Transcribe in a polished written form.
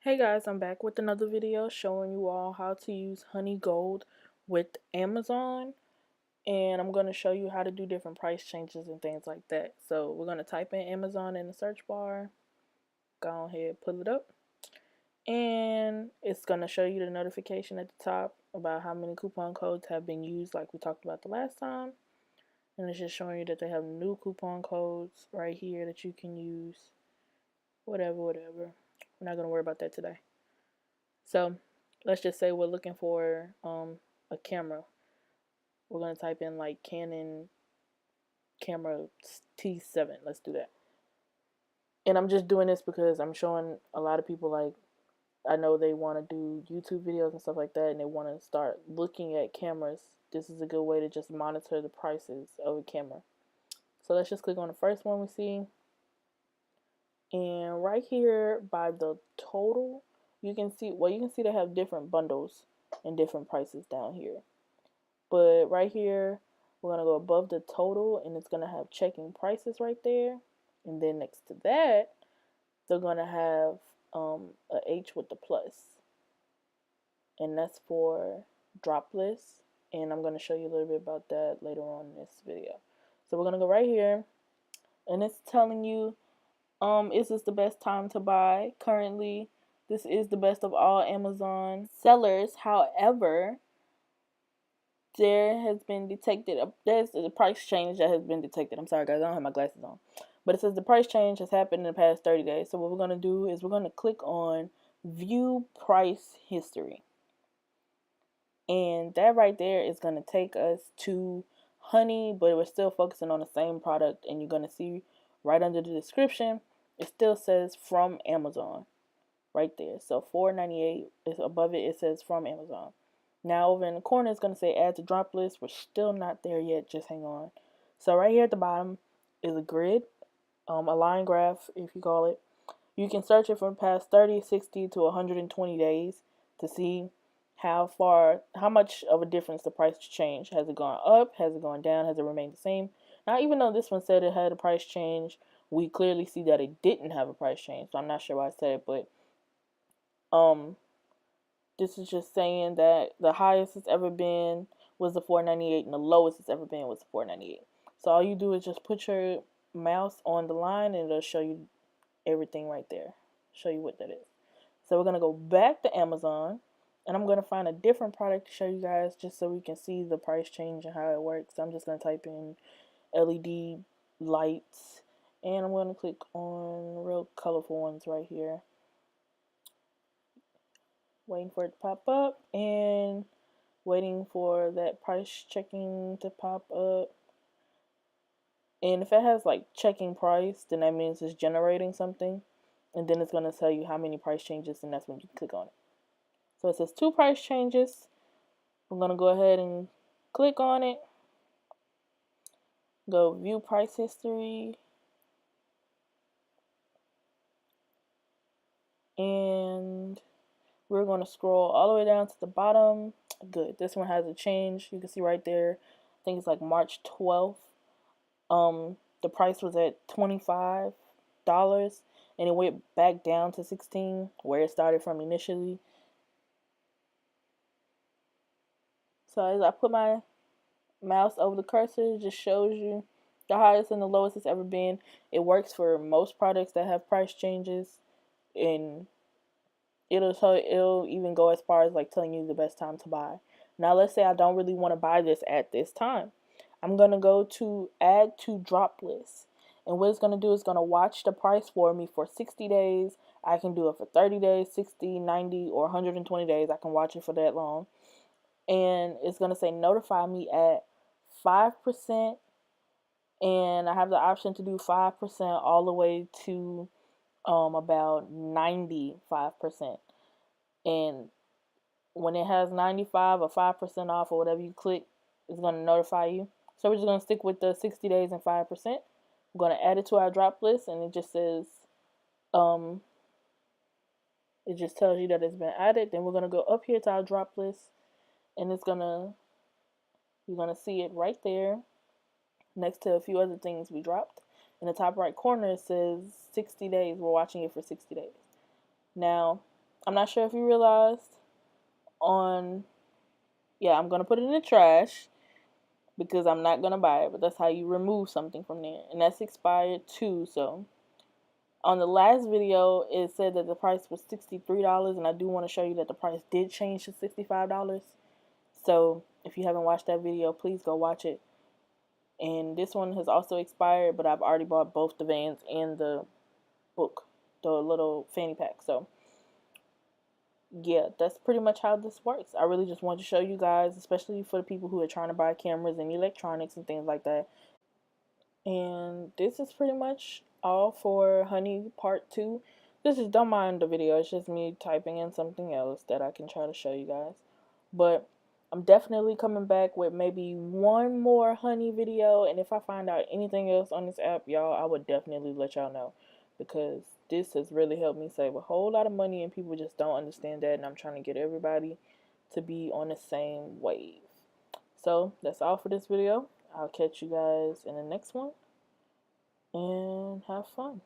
Hey guys, I'm back with another video showing you all how to use Honey Gold with Amazon, and I'm going to show you how to do different price changes and things like that. So we're going to type in Amazon in the search bar, go ahead, pull it up, and it's going to show you the notification at the top about how many coupon codes have been used like we talked about the last time, and it's just showing you that they have new coupon codes right here that you can use, whatever. We're not going to worry about that today. So let's just say we're looking for a camera. We're going to type in like Canon camera T7. Let's do that. And I'm just doing this because I'm showing a lot of people, like, I know they want to do YouTube videos and stuff like that, and they want to start looking at cameras. This is a good way to just monitor the prices of a camera. So let's just click on the first one we see. And right here by the total, you can see they have different bundles and different prices down here. But right here, we're going to go above the total, and it's going to have checking prices right there. And then next to that, they're going to have a H with the plus. And that's for dropless. And I'm going to show you a little bit about that later on in this video. So we're going to go right here, and it's telling you, is this the best time to buy? Currently, this is the best of all Amazon sellers. However, there has been detected, there's a price change that has been detected. I'm sorry guys, I don't have my glasses on. But it says the price change has happened in the past 30 days. So what we're going to do is we're going to click on view price history. And that right there is going to take us to Honey, but we're still focusing on the same product. And you're going to see right under the description, it still says from Amazon right there. So $4.98 is above it, it says from Amazon. Now over in the corner it's going to say add to drop list. We're still not there yet, just hang on. So right here at the bottom is a grid, a line graph if you call it. You can search it from past 30, 60 to 120 days to see how much of a difference the price change. Has it gone up? Has it gone down? Has it remained the same? Now even though this one said it had a price change, we clearly see that it didn't have a price change. So I'm not sure why I said it, but this is just saying that the highest it's ever been was the $4.98 and the lowest it's ever been was the $4.98. So all you do is just put your mouse on the line and it'll show you everything right there. Show you what that is. So we're going to go back to Amazon, and I'm going to find a different product to show you guys just so we can see the price change and how it works. So I'm just going to type in LED lights, and I'm going to click on real colorful ones right here. Waiting for it to pop up and waiting for that price checking to pop up. And if it has like checking price, then that means it's generating something, and then it's going to tell you how many price changes, and that's when you click on it. So it says 2 price changes. I'm going to go ahead and click on it, go view price history, and we're going to scroll all the way down to the bottom. Good. This one has a change. You can see right there, I think it's like March 12th. The price was at $25 and it went back down to $16 where it started from initially. So as I put my mouse over the cursor, it just shows you the highest and the lowest it's ever been. It works for most products that have price changes, and it'll even go as far as like telling you the best time to buy. Now let's say I don't really want to buy this at this time. I'm going to go to add to drop list. And what it's going to do is going to watch the price for me for 60 days. I can do it for 30 days, 60, 90, or 120 days. I can watch it for that long. And it's going to say notify me at 5%. And I have the option to do 5% all the way to about 95%. And when it has 95 or 5% off or whatever you click, it's going to notify you. So we're just going to stick with the 60 days and 5%. I'm going to add it to our drop list, and it just says, it just tells you that it's been added. Then we're going to go up here to our drop list, and you're going to see it right there next to a few other things we dropped. In the top right corner, it says 60 days. We're watching it for 60 days. Now, I'm not sure if you realized on, yeah, I'm going to put it in the trash because I'm not going to buy it, but that's how you remove something from there. And that's expired too, so on the last video, it said that the price was $63, and I do want to show you that the price did change to $65. So if you haven't watched that video, please go watch it. And this one has also expired, but I've already bought both the Vans and the book, the little fanny pack. So yeah, that's pretty much how this works. I really just wanted to show you guys, especially for the people who are trying to buy cameras and electronics and things like that. And this is pretty much all for Honey Part 2. Don't mind the video, it's just me typing in something else that I can try to show you guys. But I'm definitely coming back with maybe one more Honey video, and if I find out anything else on this app, y'all, I would definitely let y'all know, because this has really helped me save a whole lot of money, and people just don't understand that, and I'm trying to get everybody to be on the same wave. So that's all for this video. I'll catch you guys in the next one, and have fun.